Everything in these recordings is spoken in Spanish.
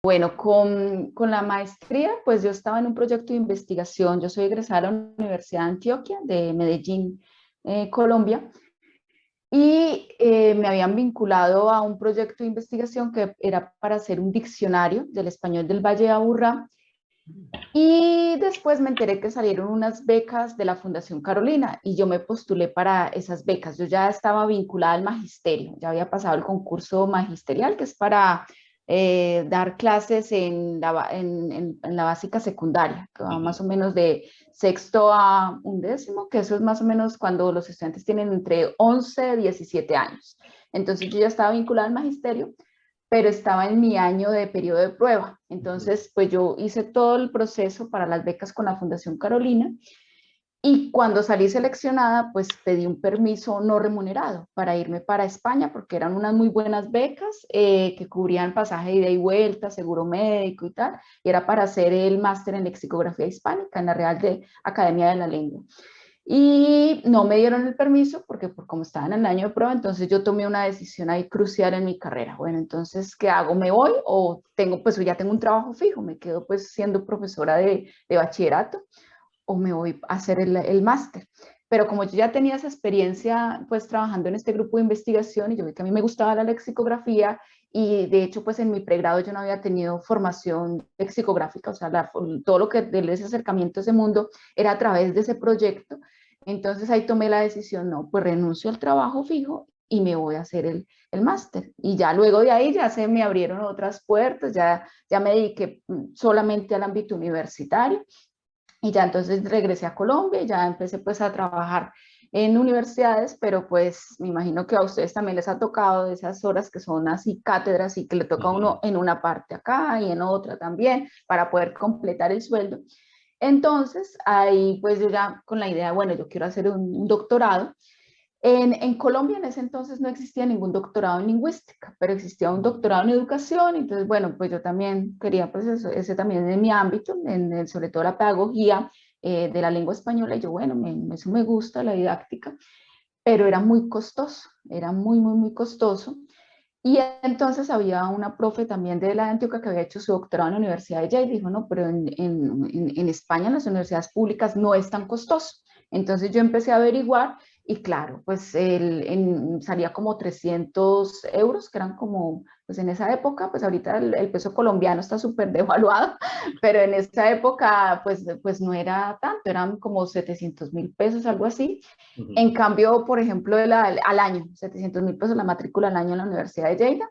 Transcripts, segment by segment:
Bueno, con la maestría, pues yo estaba en un proyecto de investigación. Yo soy egresada de la Universidad de Antioquia, de Medellín, Colombia, y me habían vinculado a un proyecto de investigación que era para hacer un diccionario del español del Valle de Aburrá. Y después me enteré que salieron unas becas de la Fundación Carolina y yo me postulé para esas becas. Yo ya estaba vinculada al magisterio, ya había pasado el concurso magisterial, que es para dar clases en en la básica secundaria, que va más Ujú. o menos de sexto a undécimo, que eso es más o menos cuando los estudiantes tienen entre 11 y 17 años. Entonces yo ya estaba vinculada al magisterio, pero estaba en mi año de periodo de prueba. Ujú. Entonces, pues yo hice todo el proceso para las becas con la Fundación Carolina y cuando salí seleccionada, pues pedí un permiso no remunerado para irme para España porque eran unas muy buenas becas que cubrían pasaje de ida y vuelta, seguro médico y tal, y era para hacer el máster en lexicografía hispánica en la Real de Academia de la Lengua. Y no me dieron el permiso porque por como estaba en el año de prueba, entonces yo tomé una decisión ahí crucial en mi carrera. Bueno, entonces, ¿qué hago? ¿Me voy o tengo, pues ya tengo un trabajo fijo? ¿Me quedo pues siendo profesora de bachillerato o me voy a hacer el máster? Pero como yo ya tenía esa experiencia pues trabajando en este grupo de investigación y yo vi que a mí me gustaba la lexicografía y de hecho pues en mi pregrado yo no había tenido formación lexicográfica, o sea, todo lo que de ese acercamiento a ese mundo era a través de ese proyecto. Entonces ahí tomé la decisión, no, pues renuncio al trabajo fijo y me voy a hacer el máster. Y ya luego de ahí ya se me abrieron otras puertas, ya me dediqué solamente al ámbito universitario y ya entonces regresé a Colombia y ya empecé pues a trabajar en universidades, pero pues me imagino que a ustedes también les ha tocado de esas horas que son así cátedras y que le toca a uno Ujú. en una parte acá y en otra también para poder completar el sueldo. Entonces ahí pues yo ya con la idea, bueno, yo quiero hacer un doctorado. En Colombia en ese entonces no existía ningún doctorado en lingüística, pero existía un doctorado en educación, entonces bueno, pues yo también quería, pues eso, ese también es mi ámbito, sobre todo la pedagogía de la lengua española, y yo bueno, eso me gusta, la didáctica, pero era muy costoso, era muy costoso. Y entonces había una profe también de la de Antioquia que había hecho su doctorado en la Universidad de Yale y dijo, no, pero en España en las universidades públicas no es tan costoso. Entonces yo empecé a averiguar y claro, pues salía como 300 euros, que eran como, pues en esa época, pues ahorita el peso colombiano está súper devaluado, pero en esa época pues no era tanto, eran como 700.000 pesos, algo así. En Ujú. cambio, por ejemplo, al año, 700.000 pesos la matrícula al año en la Universidad de Lleida,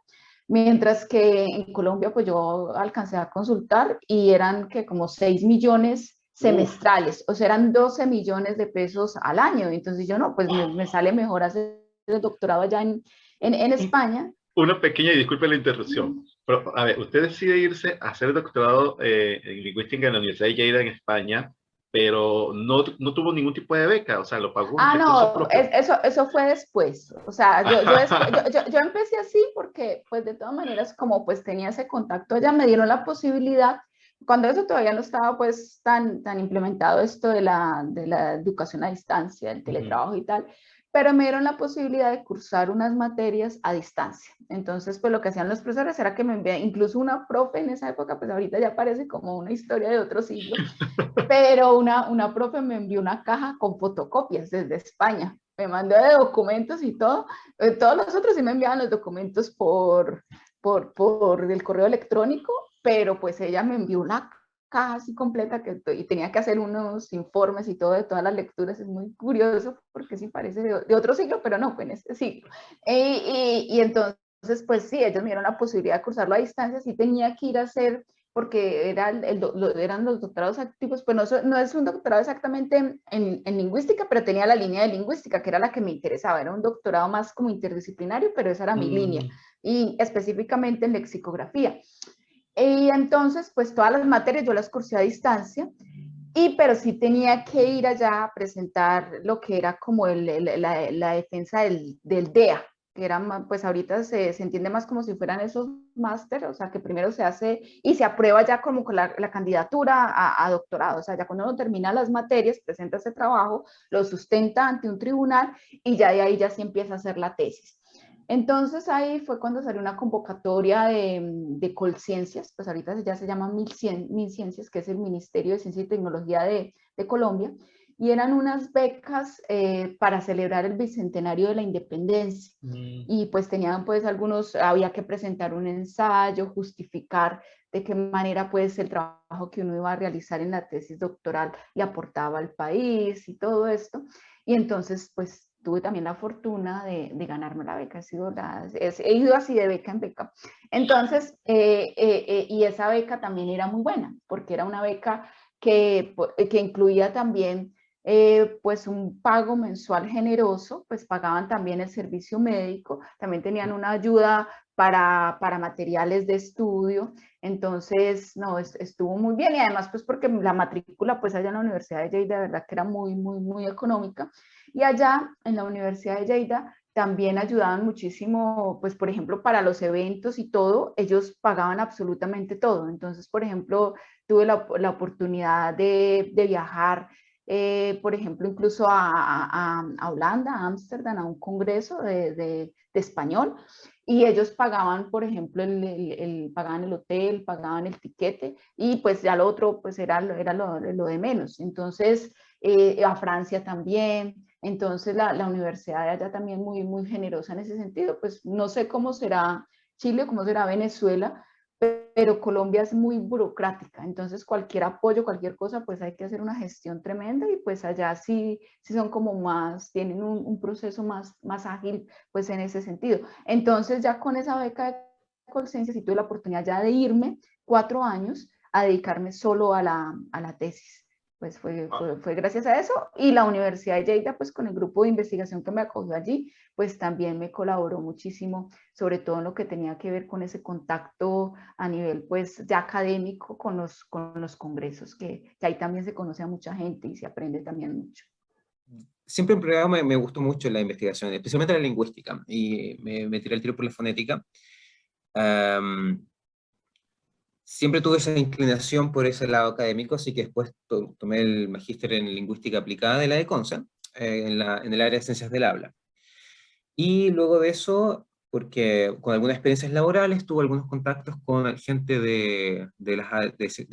mientras que en Colombia, pues yo alcancé a consultar y eran que como 6 millones Uf. semestrales, o sea, eran 12 millones de pesos al año. Entonces yo no, pues me sale mejor hacer el doctorado allá en Un- España. Una pequeña, y disculpe la interrupción, pero a ver, usted decide irse a hacer el doctorado en lingüística en la Universidad de Lleida en España, pero no tuvo ningún tipo de beca, o sea, lo pagó en Ah, recursos no, propios. eso fue después. O sea, yo empecé así porque, pues de todas maneras, como pues tenía ese contacto, ya me dieron la posibilidad, cuando eso todavía no estaba pues tan implementado esto de la educación a distancia, el Ujú. teletrabajo y tal, pero me dieron la posibilidad de cursar unas materias a distancia. Entonces, pues lo que hacían los profesores era que me enviaban, incluso una profe en esa época, pues ahorita ya parece como una historia de otro siglo, pero una profe me envió una caja con fotocopias desde España. Me mandó de documentos y todo. Todos los otros sí me enviaban los documentos por el correo electrónico, pero pues ella me envió una caja así completa y tenía que hacer unos informes y todo de todas las lecturas. Es muy curioso porque sí parece de otro siglo, pero no, fue en este siglo. Y entonces, pues sí, ellos me dieron la posibilidad de cursarlo a distancia. Sí tenía que ir a hacer porque eran los doctorados activos, pues no es un doctorado exactamente en lingüística, pero tenía la línea de lingüística, que era la que me interesaba, era un doctorado más como interdisciplinario, pero esa era mi línea, Mm. y específicamente en lexicografía. Y entonces, pues todas las materias yo las cursé a distancia, pero sí tenía que ir allá a presentar lo que era como la defensa del DEA, que era pues ahorita se entiende más como si fueran esos máster, o sea, que primero se hace y se aprueba ya como con la candidatura a doctorado, o sea, ya cuando uno termina las materias, presenta ese trabajo, lo sustenta ante un tribunal y ya de ahí ya sí empieza a hacer la tesis. Entonces ahí fue cuando salió una convocatoria de Colciencias, pues ahorita ya se llama MinCiencias, que es el Ministerio de Ciencia y Tecnología de Colombia, y eran unas becas para celebrar el bicentenario de la independencia. Y pues tenían pues algunos, había que presentar un ensayo, justificar de qué manera pues el trabajo que uno iba a realizar en la tesis doctoral le aportaba al país y todo esto. Y entonces pues tuve también la fortuna de ganarme la beca, he ido así de beca en beca. Entonces, y esa beca también era muy buena, porque era una beca que incluía también pues un pago mensual generoso, pues pagaban también el servicio médico, también tenían una ayuda para materiales de estudio, entonces, no, estuvo muy bien y además pues porque la matrícula pues allá en la Universidad de Lleida de verdad que era muy, muy, muy económica y allá en la Universidad de Lleida también ayudaban muchísimo, pues por ejemplo para los eventos y todo, ellos pagaban absolutamente todo, entonces por ejemplo tuve la oportunidad de viajar por ejemplo, incluso a Holanda, a Ámsterdam, a un congreso de español, y ellos pagaban, por ejemplo, pagaban el hotel, pagaban el tiquete, y pues ya lo otro, pues era lo de menos. Entonces, a Francia también, entonces la universidad de allá también muy, muy generosa en ese sentido, pues no sé cómo será Chile, cómo será Venezuela, pero Colombia es muy burocrática, entonces cualquier apoyo, cualquier cosa, pues hay que hacer una gestión tremenda y pues allá sí son como más, tienen un proceso más ágil, pues en ese sentido. Entonces ya con esa beca de Colciencia, sí tuve la oportunidad ya de irme 4 años a dedicarme solo a la tesis. Pues fue gracias a eso y la Universidad de Lleida, pues con el grupo de investigación que me acogió allí, pues también me colaboró muchísimo, sobre todo en lo que tenía que ver con ese contacto a nivel pues ya académico con los congresos, que ahí también se conoce a mucha gente y se aprende también mucho. Siempre en programa me gustó mucho la investigación, especialmente la lingüística, y me tiré el tiro por la fonética. Um, Siempre tuve esa inclinación por ese lado académico, así que después tomé el magíster en lingüística aplicada de la de Conce, en el área de ciencias del habla. Y luego de eso, porque con algunas experiencias laborales, tuve algunos contactos con gente de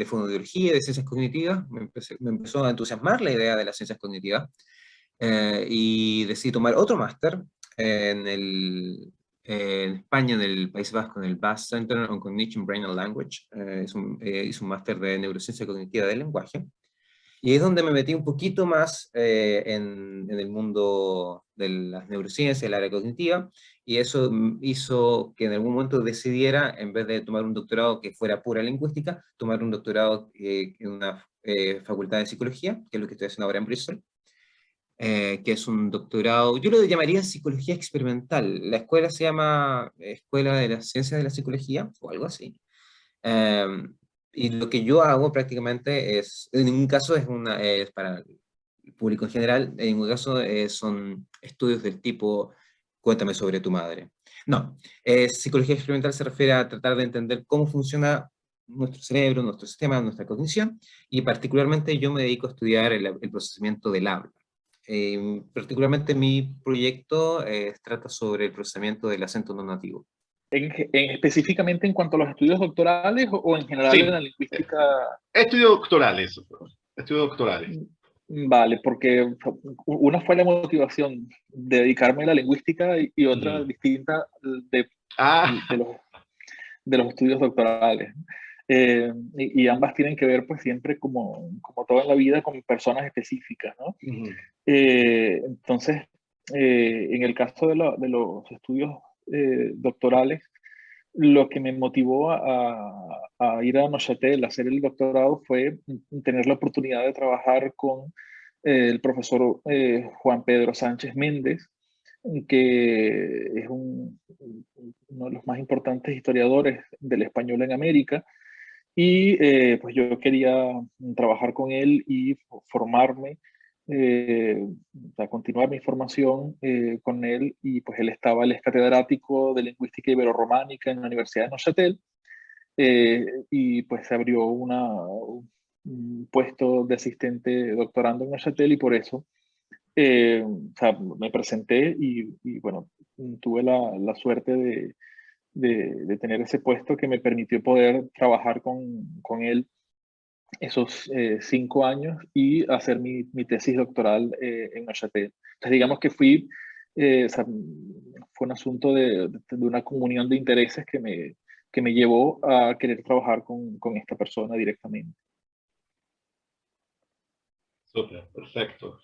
fonoaudiología y de ciencias cognitivas, me empezó a entusiasmar la idea de las ciencias cognitivas, y decidí tomar otro máster en España, en el País Vasco, en el Basque Center on Cognition, Brain and Language. Hice un máster de neurociencia cognitiva del lenguaje. Y es donde me metí un poquito más en el mundo de las neurociencias, el área cognitiva, y eso hizo que en algún momento decidiera, en vez de tomar un doctorado que fuera pura lingüística, tomar un doctorado en una facultad de psicología, que es lo que estoy haciendo ahora en Bristol, que es un doctorado, yo lo llamaría psicología experimental. La escuela se llama Escuela de las Ciencias de la Psicología, o algo así. Um, y lo que yo hago prácticamente en ningún caso es para el público en general, en ningún caso son estudios del tipo cuéntame sobre tu madre. No, psicología experimental se refiere a tratar de entender cómo funciona nuestro cerebro, nuestro sistema, nuestra cognición, y particularmente yo me dedico a estudiar el procesamiento del habla. Particularmente mi proyecto trata sobre el procesamiento del acento no nativo. Específicamente en cuanto a los estudios doctorales o en general en la Sí, lingüística. estudios doctorales, estudios doctorales. Vale, porque una fue la motivación de dedicarme a la lingüística y otra distinta de los estudios doctorales. Y ambas tienen que ver, pues siempre como todo en la vida, con personas específicas, ¿no? Entonces, en el caso de los estudios doctorales, lo que me motivó a ir a Neuchâtel a hacer el doctorado fue tener la oportunidad de trabajar con el profesor Juan Pedro Sánchez Méndez, que es uno de los más importantes historiadores del español en América. Y pues yo quería trabajar con él y formarme, continuar mi formación con él. Y pues él es catedrático de lingüística iberorrománica en la Universidad de Neuchâtel. Y pues se abrió un puesto de asistente doctorando en Neuchâtel y por eso O sea, me presenté y bueno, tuve la suerte de tener ese puesto que me permitió poder trabajar con él esos 5 años y hacer mi tesis doctoral en Neuchâtel. Entonces, digamos que o sea, fue un asunto de una comunión de intereses que me llevó a querer trabajar con esta persona directamente. Súper, perfecto.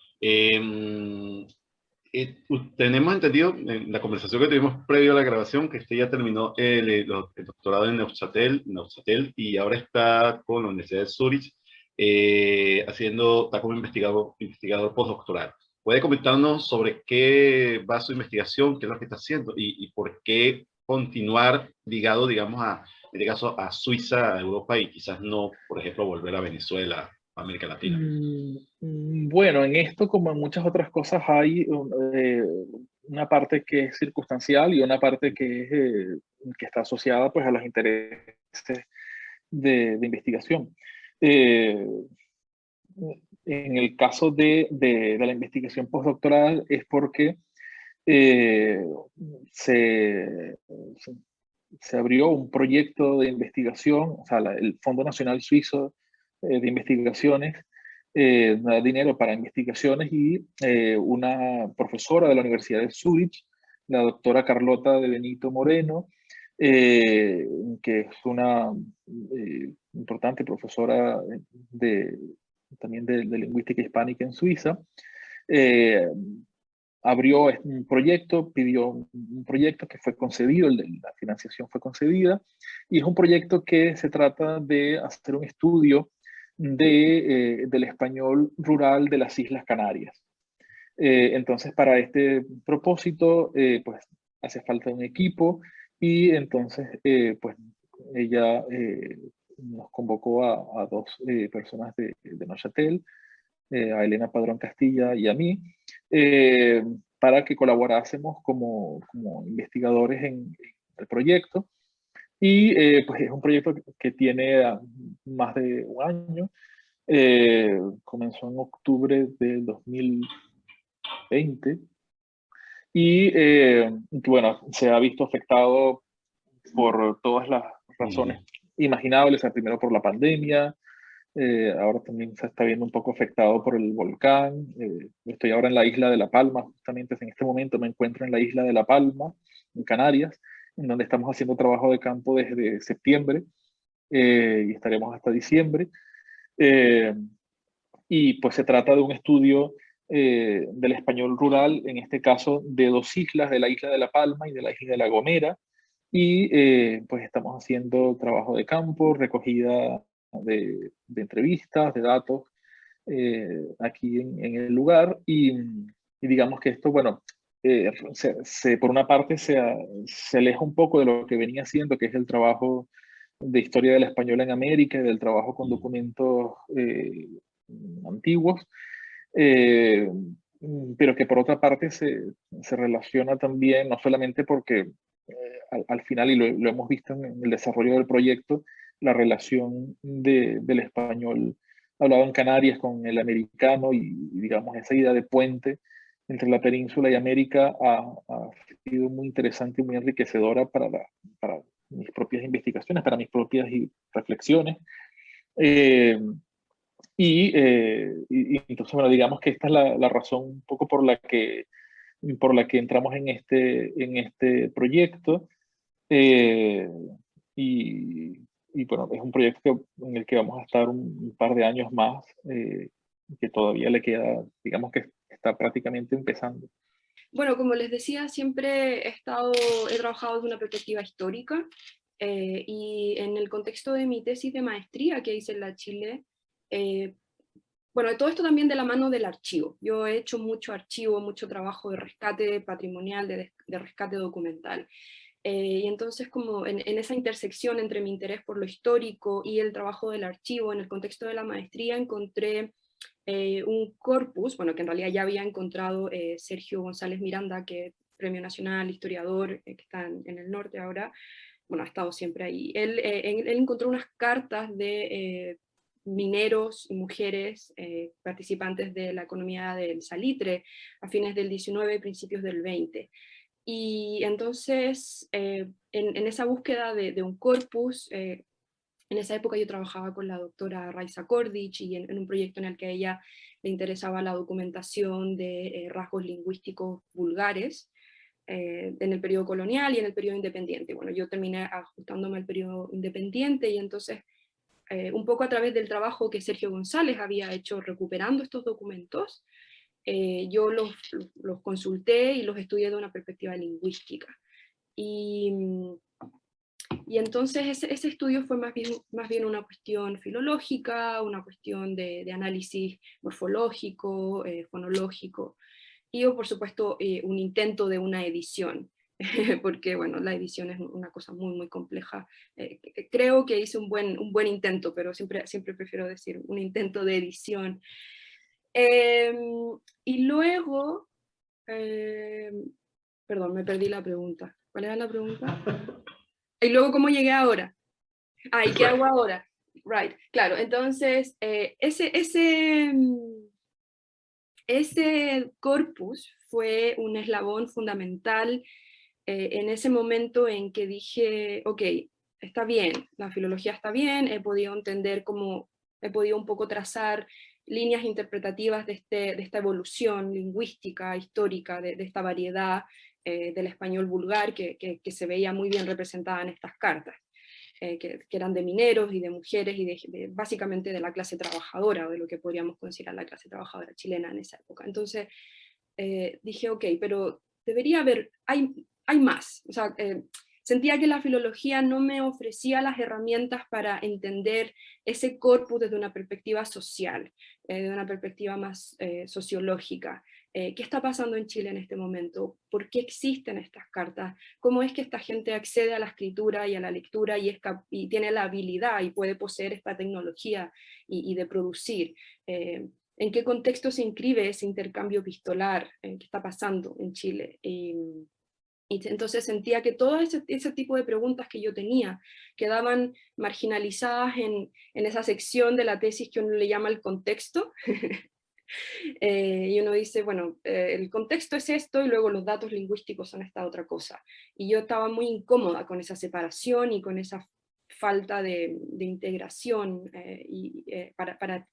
Tenemos entendido en la conversación que tuvimos previo a la grabación que usted ya terminó el doctorado en Neuchâtel, y ahora está con la Universidad de Zurich está como investigador postdoctoral. ¿Puede comentarnos sobre qué va su investigación, qué es lo que está haciendo y por qué continuar ligado, digamos, en este caso, a Suiza, a Europa y quizás no, por ejemplo, volver a Venezuela, a América Latina? Bueno, en esto, como en muchas otras cosas, hay una parte que es circunstancial y una parte que está asociada pues, a los intereses de investigación. Eh, en el caso de la investigación postdoctoral es porque eh, se, se abrió un proyecto de investigación, o sea, el Fondo Nacional Suizo de Investigaciones da dinero para investigaciones y una profesora de la Universidad de Zurich, la doctora Carlota de Benito Moreno, que es una importante profesora de, también de lingüística hispánica en Suiza, eh, abrió un proyecto, pidió un proyecto que fue concedido, la financiación fue concedida, y es un proyecto que se trata de hacer un estudio del español rural de las Islas Canarias. Entonces, para este propósito, pues hace falta un equipo y entonces, pues ella nos convocó a dos personas de Neuchâtel, a Elena Padrón Castilla y a mí, eh, para que colaborásemos como investigadores en el proyecto. Y pues es un proyecto que tiene más de un año. Comenzó en octubre del 2020 y bueno, se ha visto afectado por todas las razones imaginables, primero por la pandemia, ahora también se está viendo un poco afectado por el volcán. Estoy ahora en la isla de La Palma, justamente en este momento me encuentro en la isla de La Palma, en Canarias, en donde estamos haciendo trabajo de campo desde septiembre y estaremos hasta diciembre. Eh, y pues se trata de un estudio del español rural, en este caso de dos islas, de la isla de La Palma y de la isla de La Gomera, y pues estamos haciendo trabajo de campo, recogida de entrevistas, de datos aquí en el lugar y digamos que esto, bueno, por una parte se aleja un poco de lo que venía haciendo, que es el trabajo de historia del español en América y del trabajo con documentos antiguos, eh, pero que por otra parte se relaciona también, no solamente porque al final, y lo hemos visto en el desarrollo del proyecto, la relación del español hablado en Canarias con el americano y digamos esa idea de puente entre la península y América ha sido muy interesante y muy enriquecedora para mis propias investigaciones, para mis propias reflexiones. Y entonces, bueno, digamos que esta es la razón un poco por la que entramos en este proyecto. Eh, y, y, bueno, es un proyecto en el que vamos a estar un par de años más, que todavía le queda, digamos que está prácticamente empezando. Bueno, como les decía, siempre he trabajado desde una perspectiva histórica y en el contexto de mi tesis de maestría que hice en la Chile, bueno, todo esto también de la mano del archivo. Yo he hecho mucho archivo, mucho trabajo de rescate patrimonial, de rescate documental. Y entonces como en esa intersección entre mi interés por lo histórico y el trabajo del archivo, en el contexto de la maestría encontré un corpus, bueno, que en realidad ya había encontrado Sergio González Miranda, que es Premio Nacional, historiador, que está en el norte ahora, bueno, ha estado siempre ahí. Él encontró unas cartas mineros y mujeres participantes de la economía del salitre a fines del 19 y principios del 20. Y entonces, en esa búsqueda de un corpus, en esa época yo trabajaba con la doctora Raiza Kordich y en un proyecto en el que a ella le interesaba la documentación de rasgos lingüísticos vulgares en el periodo colonial y en el periodo independiente. Bueno, yo terminé ajustándome al periodo independiente y entonces un poco a través del trabajo que Sergio González había hecho recuperando estos documentos, yo los consulté y los estudié de una perspectiva lingüística. Y entonces ese estudio fue más bien una cuestión filológica, una cuestión de análisis morfológico, fonológico, y por supuesto un intento de una edición, porque bueno, la edición es una cosa muy, muy compleja. Creo que hice un buen intento, pero siempre prefiero decir un intento de edición. Y luego, perdón, me perdí la pregunta. ¿Cuál era la pregunta? Y luego, ¿cómo llegué ahora? ¿Y qué hago ahora? Right, claro, entonces, ese corpus fue un eslabón fundamental en ese momento en que dije, ok, está bien, la filología está bien, he podido entender cómo, he podido un poco trazar líneas interpretativas de esta evolución lingüística, histórica, de esta variedad del español vulgar que se veía muy bien representada en estas cartas. Que eran de mineros y de mujeres y básicamente de la clase trabajadora, o de lo que podríamos considerar la clase trabajadora chilena en esa época. Entonces dije, ok, pero debería haber, hay más. O sea, sentía que la filología no me ofrecía las herramientas para entender ese corpus desde una perspectiva social, de una perspectiva más sociológica. ¿Qué está pasando en Chile en este momento? ¿Por qué existen estas cartas? ¿Cómo es que esta gente accede a la escritura y a la lectura y tiene la habilidad y puede poseer esta tecnología y de producir? ¿En qué contexto se inscribe ese intercambio epistolar que está pasando en Chile? Y entonces sentía que todo ese tipo de preguntas que yo tenía quedaban marginalizadas en esa sección de la tesis que uno le llama el contexto. Y uno dice, bueno, el contexto es esto y luego los datos lingüísticos son esta otra cosa. Y yo estaba muy incómoda con esa separación y con esa falta de integración para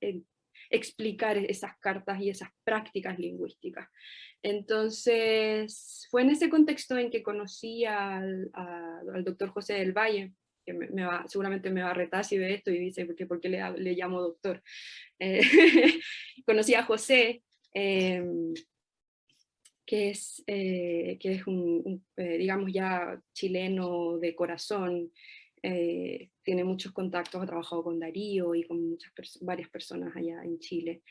explicar esas cartas y esas prácticas lingüísticas. Entonces, fue en ese contexto en que conocí al doctor José del Valle, que seguramente me va a retar si ve esto y dice, ¿por qué le llamo doctor? Conocí a José, que es un digamos ya chileno de corazón, tiene muchos contactos, ha trabajado con Darío y con varias personas allá en Chile.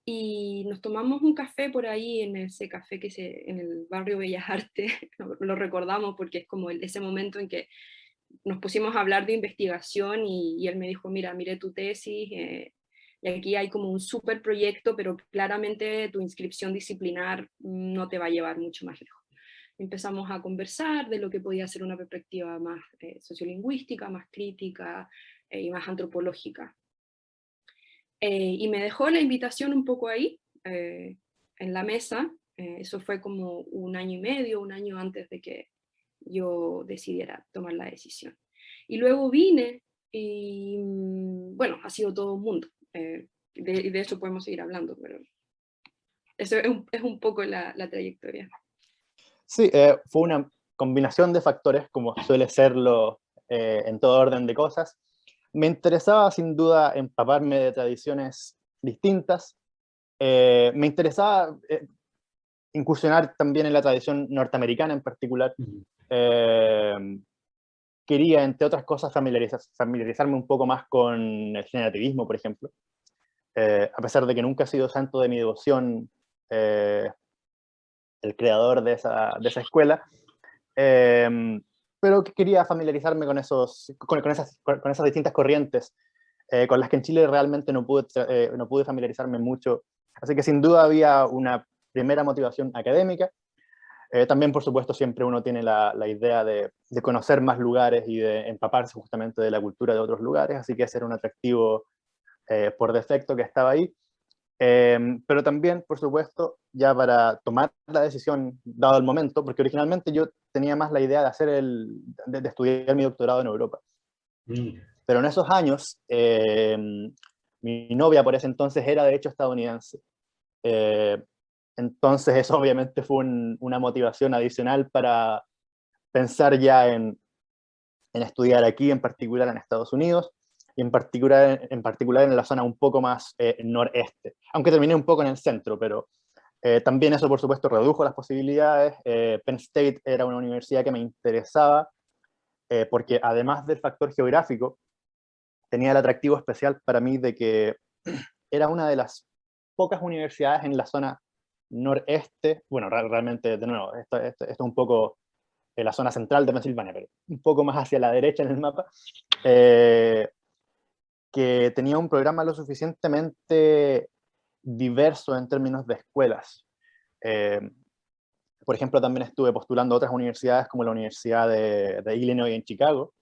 Y nos tomamos un café por ahí, en ese café en el barrio Bellas Artes, lo recordamos porque es como ese momento en que nos pusimos a hablar de investigación y él me dijo, mira, miré tu tesis, y aquí hay como un súper proyecto, pero claramente tu inscripción disciplinar no te va a llevar mucho más lejos. Empezamos a conversar de lo que podía ser una perspectiva más sociolingüística, más crítica y más antropológica. Y me dejó la invitación un poco ahí, en la mesa. Eso fue como un año y medio, un año antes de que yo decidiera tomar la decisión. Y luego vine y, bueno, ha sido todo un mundo. De eso podemos seguir hablando, pero eso es un poco la trayectoria. Sí, fue una combinación de factores, como suele serlo en todo orden de cosas. Me interesaba sin duda empaparme de tradiciones distintas. Me interesaba incursionar también en la tradición norteamericana en particular. Quería, entre otras cosas, familiarizarme un poco más con el generativismo, por ejemplo. A pesar de que nunca ha sido santo de mi devoción el creador de esa escuela, pero quería familiarizarme con esas distintas corrientes, con las que en Chile realmente no pude familiarizarme mucho. Así que sin duda había una primera motivación académica. También, por supuesto, siempre uno tiene la idea de conocer más lugares y de empaparse justamente de la cultura de otros lugares, así que ese era un atractivo por defecto que estaba ahí. Pero también, por supuesto, ya para tomar la decisión, dado el momento, porque originalmente yo tenía más la idea de hacer de estudiar mi doctorado en Europa. Pero en esos años, mi novia por ese entonces era de hecho estadounidense. Entonces eso obviamente fue una motivación adicional para pensar ya en estudiar aquí, en particular en Estados Unidos, y en particular en la zona un poco más noreste, aunque terminé un poco en el centro, pero también eso por supuesto redujo las posibilidades. Penn State era una universidad que me interesaba, porque además del factor geográfico, tenía el atractivo especial para mí de que era una de las pocas universidades en la zona noreste, bueno, realmente, de nuevo, esto es un poco en la zona central de Pensilvania, pero un poco más hacia la derecha en el mapa, que tenía un programa lo suficientemente diverso en términos de escuelas. Por ejemplo, también estuve postulando a otras universidades como la Universidad de Illinois en Chicago,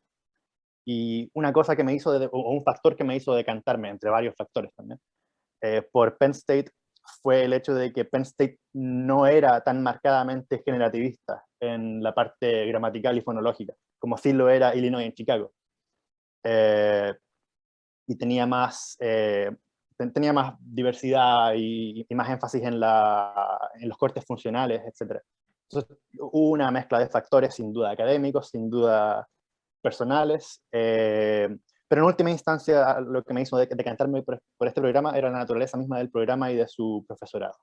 y una cosa que me hizo, o un factor que me hizo decantarme, entre varios factores también, por Penn State, fue el hecho de que Penn State no era tan marcadamente generativista en la parte gramatical y fonológica, como sí lo era Illinois en Chicago. Y tenía más diversidad y más énfasis en los cortes funcionales, etc. Entonces, hubo una mezcla de factores, sin duda académicos, sin duda personales, pero en última instancia lo que me hizo decantarme por este programa era la naturaleza misma del programa y de su profesorado.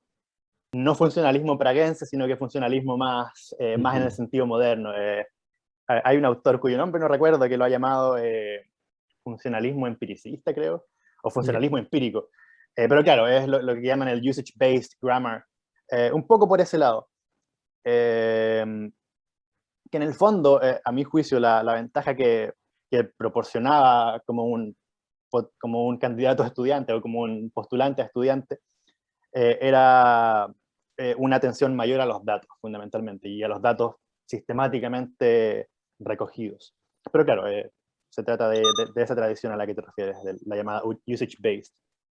No funcionalismo praguense, sino que funcionalismo más en el sentido moderno. Hay un autor cuyo nombre no recuerdo que lo ha llamado funcionalismo empiricista, creo, o funcionalismo empírico. Pero claro, es lo que llaman el usage-based grammar, un poco por ese lado. Que en el fondo, a mi juicio, la ventaja que proporcionaba como un candidato a estudiante o como un postulante a estudiante era una atención mayor a los datos, fundamentalmente, y a los datos sistemáticamente recogidos. Pero claro, se trata de esa tradición a la que te refieres, de la llamada usage-based.